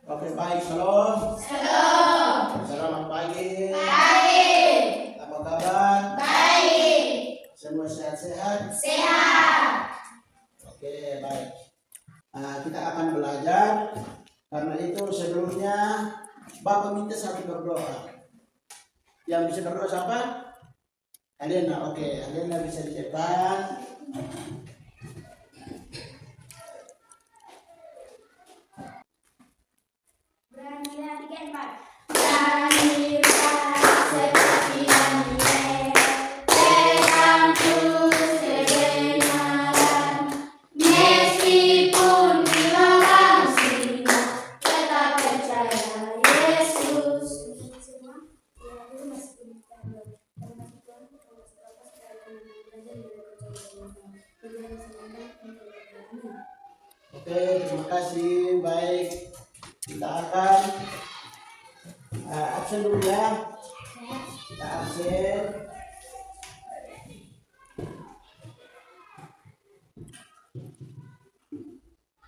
Oke, baik. Shalom. Shalom. Selamat pagi. Baik. Apa kabar? Baik. Semua sehat-sehat? Sehat. Oke, baik. Kita akan belajar. Karena itu sebelumnya Bapak minta satu berdoa. Yang bisa berdoa siapa? Alena. Oke, Alena bisa di depan. Beranilah digembar. Beranilah seperti Daniel, pegang terus kebenaran. Meskipun dilawan singa, tetap percaya Yesus. Oke, terima kasih. Baik. Kita akan absen dulu ya. Kita absen.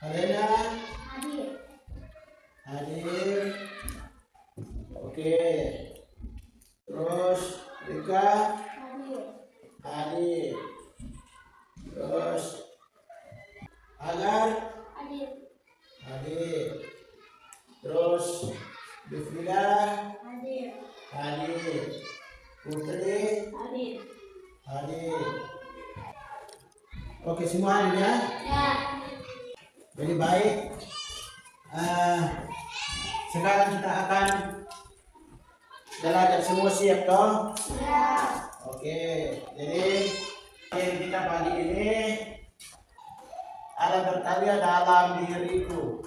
Alena Hadir. hadir. Oke. Terus Rika Hadir. hadir. Terus Agar Hadir. hadir. Terus Bifrida Hadir. hadir. Putri Hadir. hadir. Oke, semua hadir ya. Ya. Jadi baik. Sekarang kita akan belajar, semua siap toh? Siap. Oke. Jadi kita pagi ini ada berkarya dalam diriku.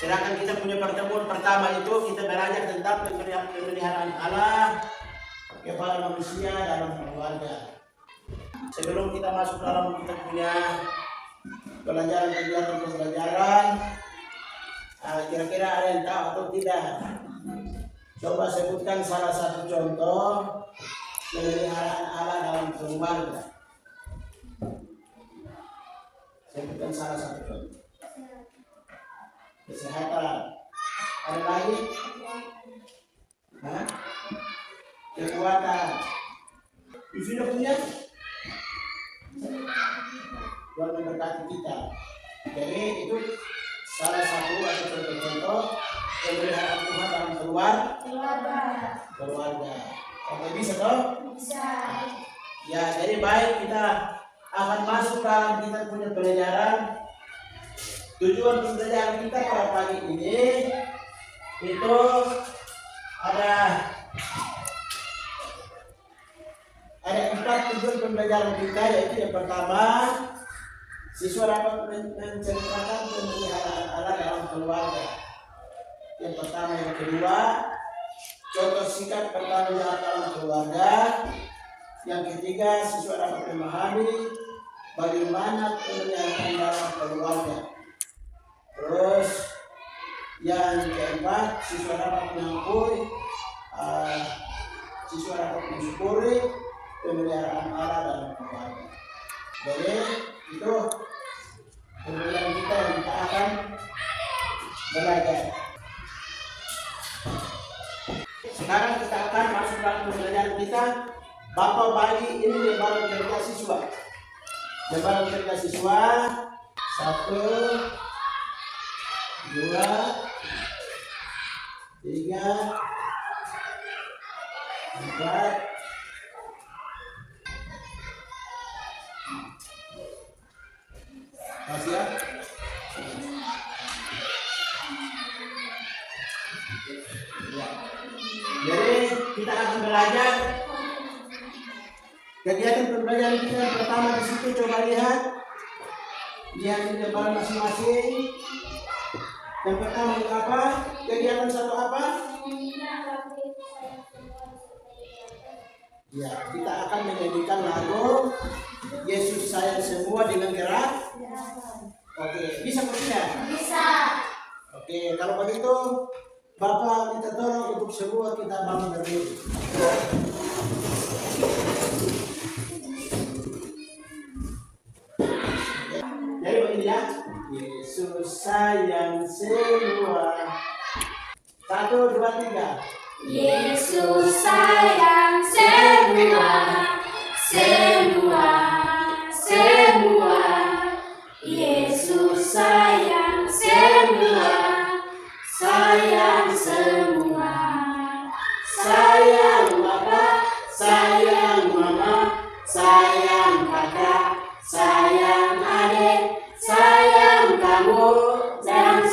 Sedangkan kita punya pertemuan pertama itu kita belajar tentang pemeliharaan Allah kepada manusia dalam keluarga. Sebelum kita masuk dalam kita punya pembelajaran, kira-kira ada yang tahu atau tidak? Coba sebutkan salah satu contoh pemeliharaan Allah dalam keluarga. Sebutkan salah satu contoh. Kesehatan. Ada lagi? Hah? Kekuatan. Sudah punya? Tuhan memberkati kita. Jadi itu salah satu atau contoh-contoh pemeliharaan Tuhan dalam keluarga. Oke, bisa toh? Bisa. Ya, jadi baik, kita akan masuk dalam kita punya pelajaran. Tujuan pembelajaran kita pada pagi ini itu ada 4 tujuan pembelajaran kita, yaitu yang pertama, siswa dapat menceritakan pemeliharaan Allah dalam keluarga. Yang pertama, yang kedua, contoh sikap pertanggung-jawaban dalam keluarga. Yang ketiga, siswa dapat memahami bagaimana pemeliharaan dalam keluarga. Terus yang keempat, siswa dapat mensyukuri pemeliharaan Allah dalam keluarga. Jadi itu pembelajaran kita yang kita akan belajar. Sekarang kita akan masuk dalam pembelajaran kita. Bapak bagi ini lembaran kerja siswa. Lembaran kerja siswa 1, 2, 3, 4, 5 ya. Jadi kita akan belajar kegiatan pembelajaran kita yang pertama di situ. Coba lihat di lembaran masing-masing. Yang pertama itu apa? Kegiatan satu apa? Ya, kita akan menyanyikan lagu Yesus sayang semua dengan gerak. Oke, bisa tidak? Bisa. Oke, kalau begitu Bapak minta tolong untuk semua kita bangun berdiri. Jadi begini ya, Yesus sayang semua. 1, 2, 3. Yesus sayang semua, semua, semua. Yesus sayang semua, sayang semua. Sayang Bapa, sayang Mama, sayang kakak, sayang adik, sayang kamu, dan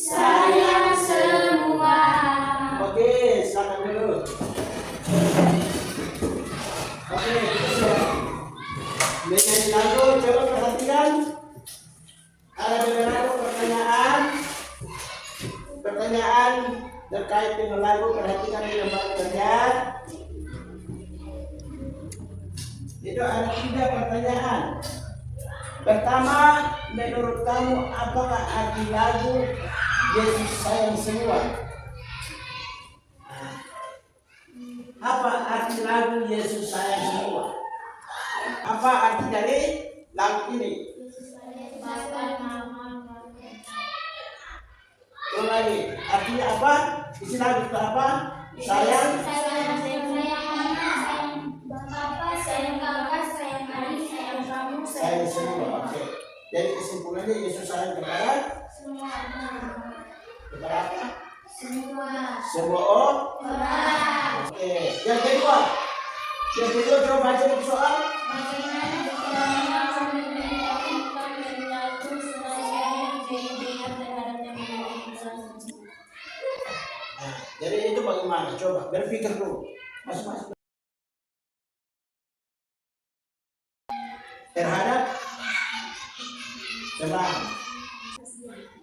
Sayang semua. Oke, silakan dulu. Oke, menyanyi lagu, coba perhatikan. Ada beberapa pertanyaan terkait dengan lagu, perhatikan dengan baik-baik. Itu ada 3 pertanyaan. Pertama, menurut kamu apakah arti lagu Yesus sayang semua? Apa arti lagu Yesus sayang semua? Apa arti dari lagu ini? Ulang lagi, artinya apa? Isi lagu itu apa? Sayang, Sayang Bapak, sayang kakak, sayang adik, sayang kamu, sayang semua. Oke. Jadi kesimpulannya Yesus sayang kepada semua. apa? Semua Orang. Oke. Yang kedua coba baca buku soal. Bagaimana caranya kami mendapatkan perilaku supaya menjadi benar terhadap yang menjadi Nah, jadi itu bagaimana? Coba berpikir dulu. Masing-masing terhadap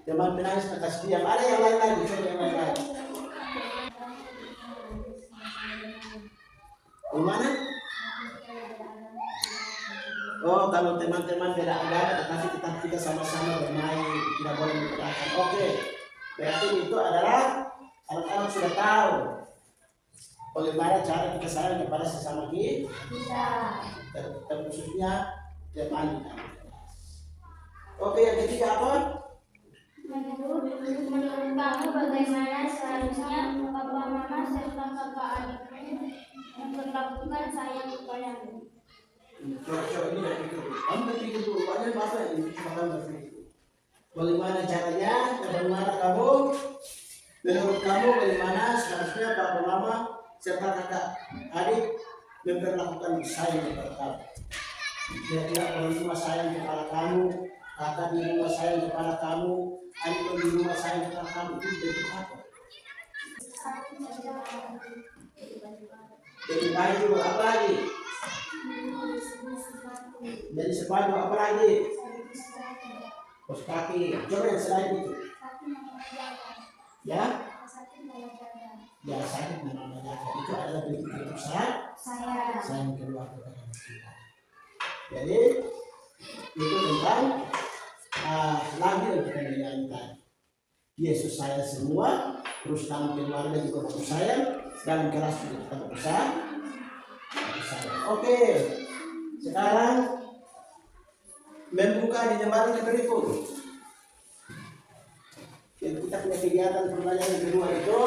teman penangis atas diam. Ada yang lain lagi? Coba yang lain lagi. Gimana? Oh, kalau teman-teman beda agama tetapi tetap kita sama-sama bermain, tidak boleh membedakan. Oke. Berarti itu adalah anak-anak sudah tahu bagaimana cara kita sayang kepada sesama kita, terkhususnya teman kita. Oke, yang ketiga apa? Menurut kamu bagaimana seharusnya papa mama serta kakak adikmu memperlakukan sayang kepadamu? Coba ini berpikir dulu. Kamu berpikir dulu. Banyak apa yang kamu berpikir? Bagaimana caranya? Bagaimana kamu? Menurut kamu bagaimana seharusnya papa mama serta kakak adik memperlakukan sayang kepada kamu? Kira-kira orang tua sayang kepada kamu, kakak di rumah sayang kepada kamu, adik di rumah sayang kepada kamu, itu bentuk apa? Jadi baju apa lagi? Jadi sepatu apa lagi? Kos kaki. Coba yang selain itu. Ya? Ya, sakit memang menjaga. Itu adalah bentuk sayang kedua kepada kita. Jadi itu tentang lagu yang kita nyanyikan. Yesus sayang semua, terus dalam keluarga juga perlu sayang, dalam kelas juga kita perlu sayang. Oke, sekarang membuka di lembaran yang berikut. Jadi kita punya kegiatan pembelajaran yang kedua itu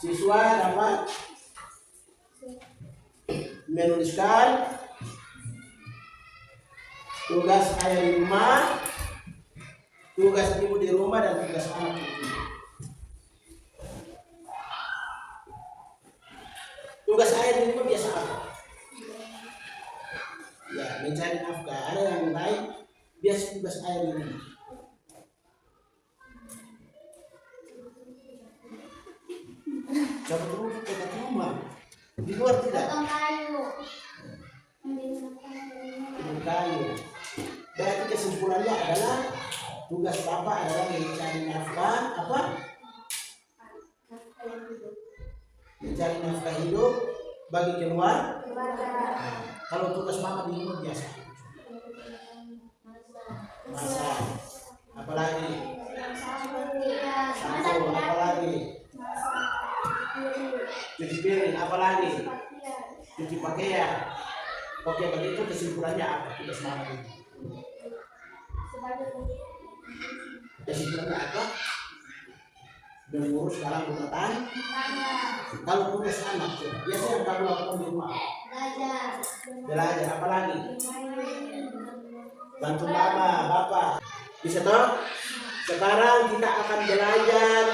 siswa dapat menuliskan tugas ayah di rumah, tugas ibu di rumah, dan tugas anak di rumah. Tugas ayah di rumah biasa apa? Ya, mencari nafkah. Ada yang lain biasa tugas ayah di rumah. Coba dulu dekat rumah. Di luar tidak. Potong kayu. Berarti kesimpulannya adalah tugas bapak adalah mencari nafkah apa? Mencari nafkah hidup bagi keluarga. Kalau tugas mama di rumah biasa. Masak. Apalagi? Sapu. Apalagi? Cuci piring. Apalagi? Cuci pakaian. Oke, begitu kesimpulannya apa tugas mama ini? Sebagai Kesimpulannya apa? Mengurus dalam rumah tangga. Kalau urus anak, biasanya yang kamu lakukan di rumah. Belajar apa lagi? Bantu mama, bapak. Bisa toh? Sekarang kita akan belajar.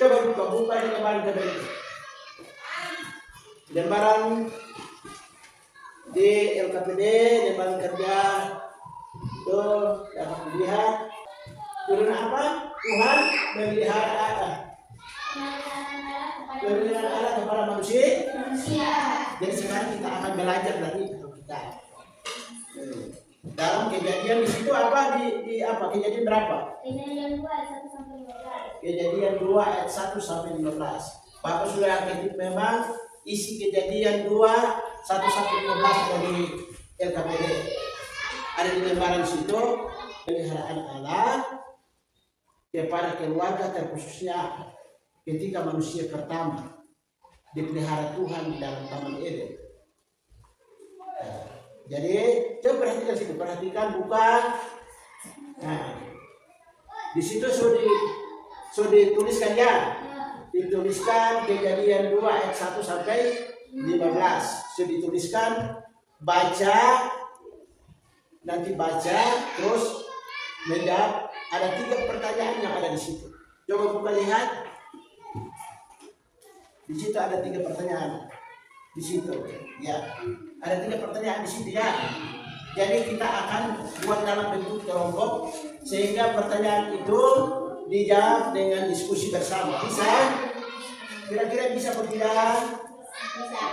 Coba buka di lembaran kerja itu. Lembaran di LKPD, lembaran kerja itu dapat dilihat turun apa? Tuhan memelihara Allah. Memelihara Allah kepada manusia. Jadi sekarang kita akan belajar dari kita. Dalam kejadian di situ apa di apa? Kejadian berapa? Kejadian 2 ayat 1 sampai 15. Kejadian 2 ayat 1 sampai 15. Bapak sudah aktif memang isi kejadian 2 1 sampai 15 dari LKPD. Ada di lembaran situ pemeliharaan Allah kepada keluarga terkhususnya ketika manusia pertama dipelihara Tuhan di dalam Taman Eden. Jadi coba perhatikan situ, perhatikan buka. Nah, di situ sudah dituliskan ya. Dituliskan kejadian 2 ayat 1 sampai 15. Sudah dituliskan, baca, nanti baca terus menjawab. Ada 3 pertanyaan yang ada di situ. Coba buka lihat. Di situ ada 3 pertanyaan. Di situ, ya, ada 3 pertanyaan di situ ya. Jadi kita akan buat dalam bentuk kelompok sehingga pertanyaan itu dijawab dengan diskusi bersama. Bisa? Kira-kira bisa atau tidak? Bisa.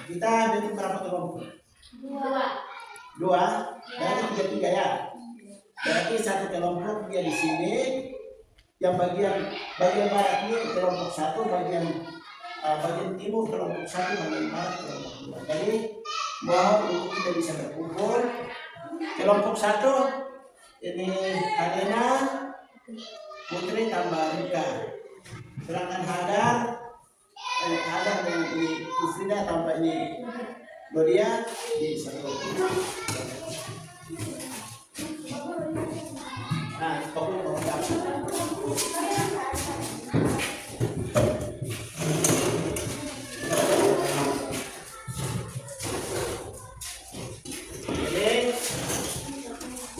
Kita bentuk berapa kelompok? 2. Berarti 3 ya. Berarti 1 kelompok dia di sini. Yang bagian barat ini kelompok 1, bagian timur kelompok 1, bagian barat kelompok 2. Jadi mohon untuk kita bisa berkumpul. Kelompok 1 ini Adena, Putri tambah Rika. Sedangkan Hadar dengan ini Frida tambah ini Gloria di 1. Nah, pokoknya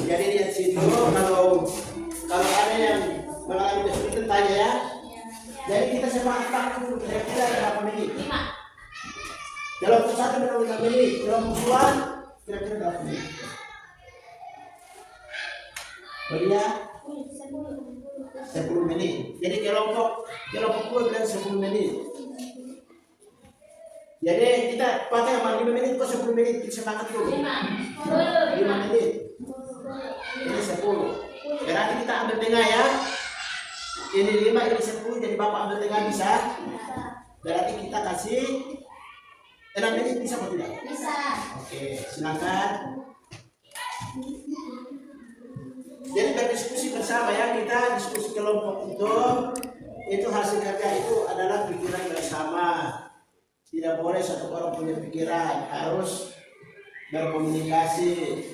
jadi lihat situ kalau ada yang mengalami kesulitan tanya ya. Jadi kita sepakat dulu kira-kira berapa menit? 5. Kelompok 1 berapa menit? Kelompok 2 kira-kira berapa menit? Gloria 10 menit. Jadi kelompok 2 bilang 10 menit. Jadi kita pakai 5 menit ke 10 menit kita sepakat dulu. 5 menit. Ini 10. Berarti kita ambil tengah ya. Ini 5, ini 10. Jadi Bapak ambil tengah bisa? Berarti kita kasih 6 menit bisa atau tidak? Bisa. Oke, silakan. Jadi berdiskusi bersama ya, kita diskusi kelompok itu hasil kerja itu adalah pikiran bersama. Tidak boleh satu orang punya pikiran, harus berkomunikasi.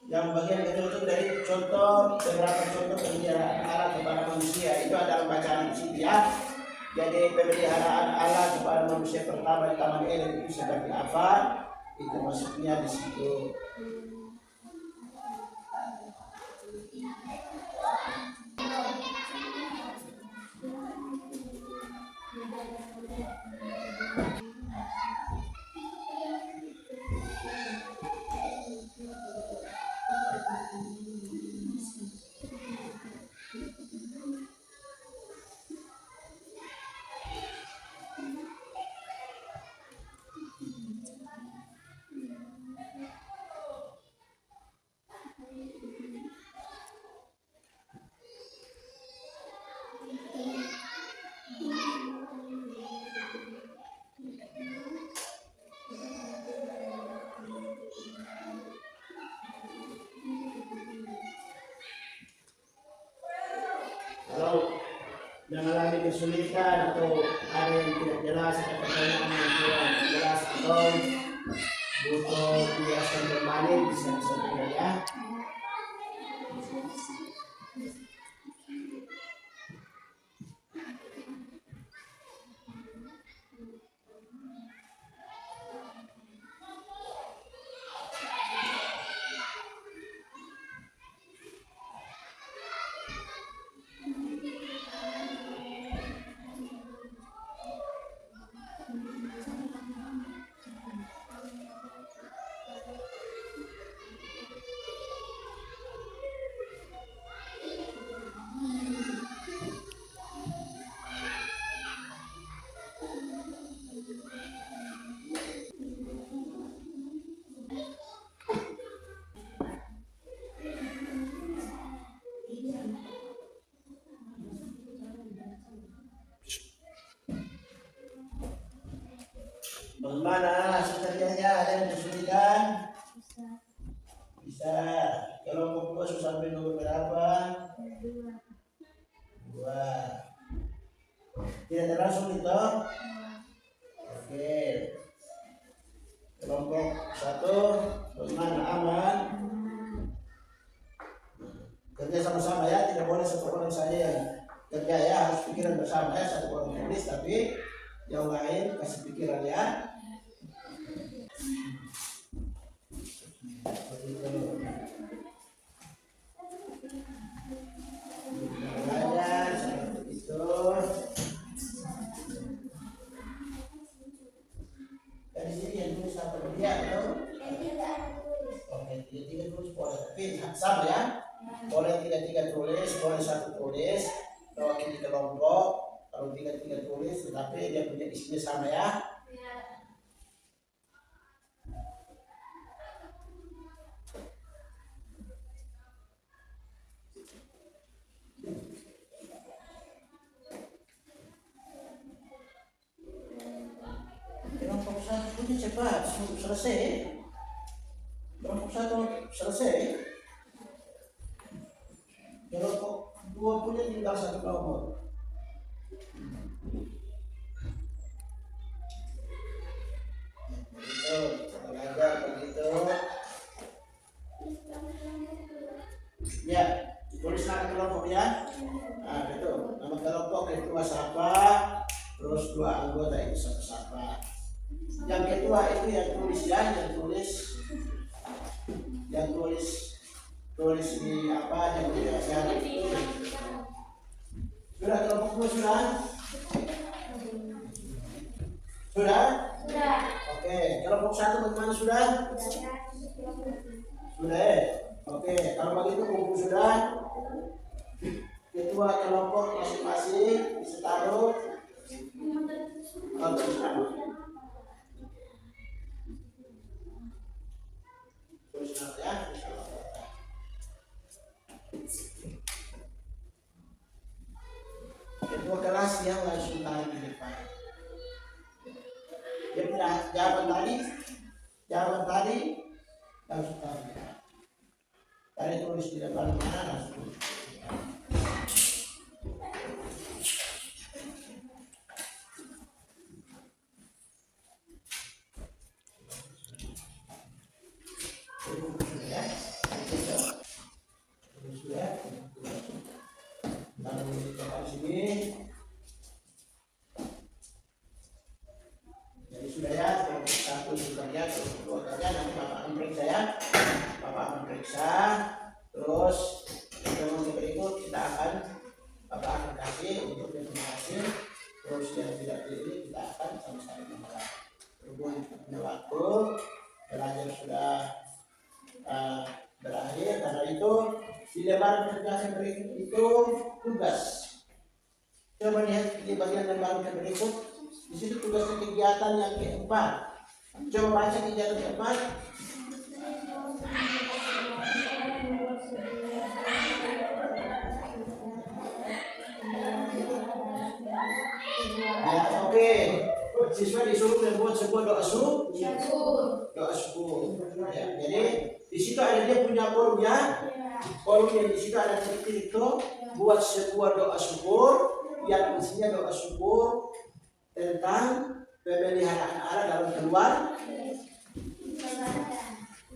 Yang bagian itu dari beberapa contoh pemeliharaan Allah kepada manusia itu adalah bacaan di situ ya. Jadi pemeliharaan Allah kepada manusia pertama di Taman Eden itu seperti apa? Itu maksudnya di situ. Kalau mengalami kesulitan atau ada yang tidak jelas atau pertanyaan yang kurang jelas atau butuh penjelasan berbalik bisa disampaikan ya. Bagaimana hasil kerjanya? Ada yang kesulitan? Bisa. Kelompok 2 sampai nomor berapa? 2. Tidak langsung itu? Oke. Kelompok 1 bagaimana? Aman? Kerja sama-sama ya, tidak boleh satu orang saja yang kerja ya, harus pikiran bersama ya, satu orang tulis tapi yang lain kasih pikiran ya. Belajar seperti itu. Dari sini yang tulis apa dia atau? Oke, tiga tulis boleh, tapi sama ya. Boleh tiga tulis, boleh satu tulis, mewakili kelompok. Kalau tiga tulis, tetapi dia punya isinya sama ya. Kelompok 1 punya cepat, selesai. Kelompok 1 selesai. Kelompok 2 punya tinggal satu nomor. Begitu, kita belajar begitu. Ya, tulis nama kelompok ya. Nah, itu nama kelompok ketua siapa, terus 2 anggota itu siapa. Yang kedua itu yang tulis ya, yang tulis di apa yang diajar itu. Sudah kelompok 2 sudah? Sudah? Sudah. Oke, kelompok 1 bagaimana sudah? Sudah. Oke, kalau begitu buku sudah. Ketua kelompok masing-masing bisa taruh. Tulis nama ya. Ketua kelas yang langsung taruh di depan. Dia punya jawaban tadi langsung taruh di depan. Tadi tulis di depan mana langsung. Terus yang berikut kita akan Bapak akan kasih untuk yang berhasil, terus yang tidak pilih kita akan sama-sama membaca. Berhubung punya waktu belajar sudah berakhir, karena itu di lembaran kerja berikut itu tugas. Coba lihat di bagian lembaran berikut, di situ tugasnya kegiatan yang keempat. Coba baca kegiatan keempat. Ya, oke. Siswa disuruh membuat sebuah doa syukur. Ya, jadi di situ ada dia punya forum ya. Forum yang di situ ada titik-titik tuh. buat sebuah doa syukur yang isinya doa syukur tentang pemeliharaan Allah dalam keluar.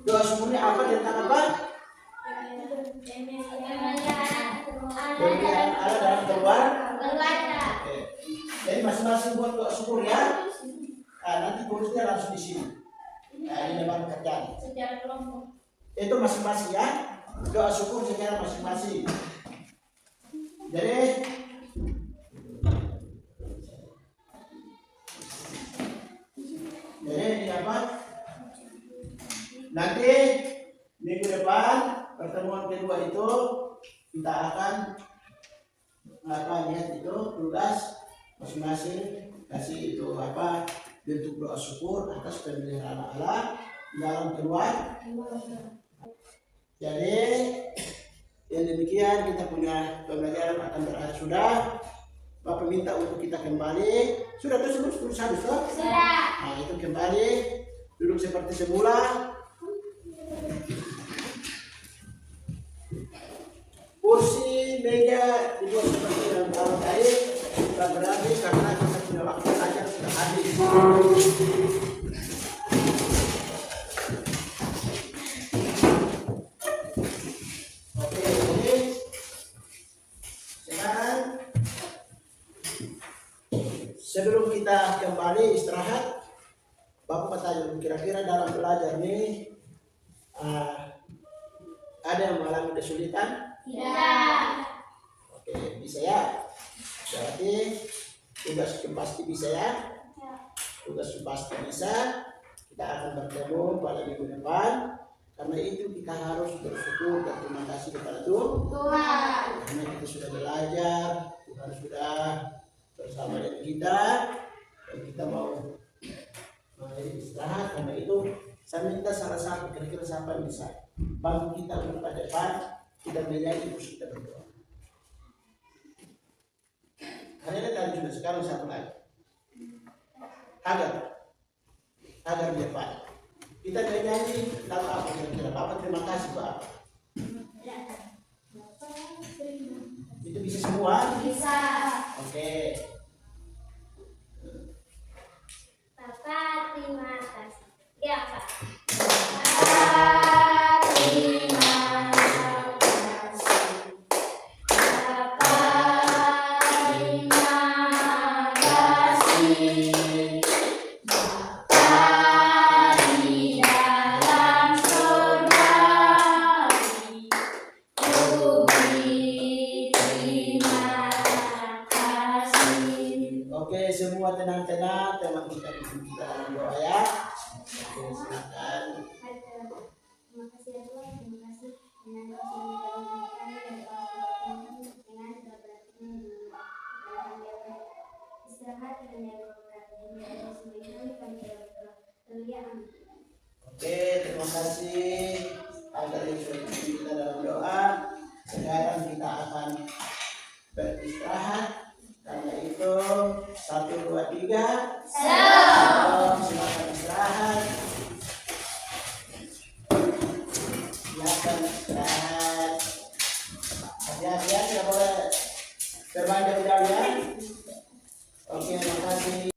Doa syukurnya apa, tentang apa? Pemeliharaan Allah dalam keluar. Oke. Jadi masing-masing buat doa syukur ya. Nah, nanti tulisnya langsung di sini. Nah, ini depan kerjaan. Secara kelompok. Itu masing-masing ya. Doa syukur secara masing-masing. Jadi ini apa? Nanti minggu depan pertemuan kedua itu kita akan lihat itu tugas masing-masing, kasih itu apa bentuk doa syukur atas pemeliharaan Allah dalam keluar. Jadi yang demikian kita punya pembelajaran akan berakhir sudah. Bapak minta untuk kita kembali. Sudah tersebut habis toh? Sudah. Nah, itu kembali duduk seperti semula. Kursi, meja dibuat seperti yang tahun tadi. Sudah berarti karena kita punya waktu belajar sudah habis. Oke, jadi sekarang sebelum kita kembali istirahat, Bapak bertanya kira-kira dalam belajar ini ada yang mengalami kesulitan? Tidak. Oke, bisa ya. Berarti tugas pasti bisa ya. Tugas pasti bisa. Kita akan bertemu pada minggu depan. Karena itu kita harus bersyukur dan terima kasih kepada Tuhan. Karena kita sudah belajar, Tuhan sudah bersama dengan kita, dan kita mau istirahat. Karena itu saya minta salah satu kira-kira siapa yang bisa bantu kita untuk pada depan kita menyanyi terus kita berdoa. Karena tadi sudah, sekarang satu lagi. Agar di depan kita menyanyi lagu apa kira-kira? Bapak terima kasih Pak. Itu bisa semua? Bisa. Oke. Bapak terima kasih. Ya Pak. Oke, semua tenang-tenang, teman kita dalam doa ya. Oke, silakan. Terima kasih ya Tuhan, terima kasih dengan kasih kami dengan istirahat dengan yang Oke, terima kasih. Agar kita dalam doa. Sekarang kita akan beristirahat. Karena itu 1, 2, 3.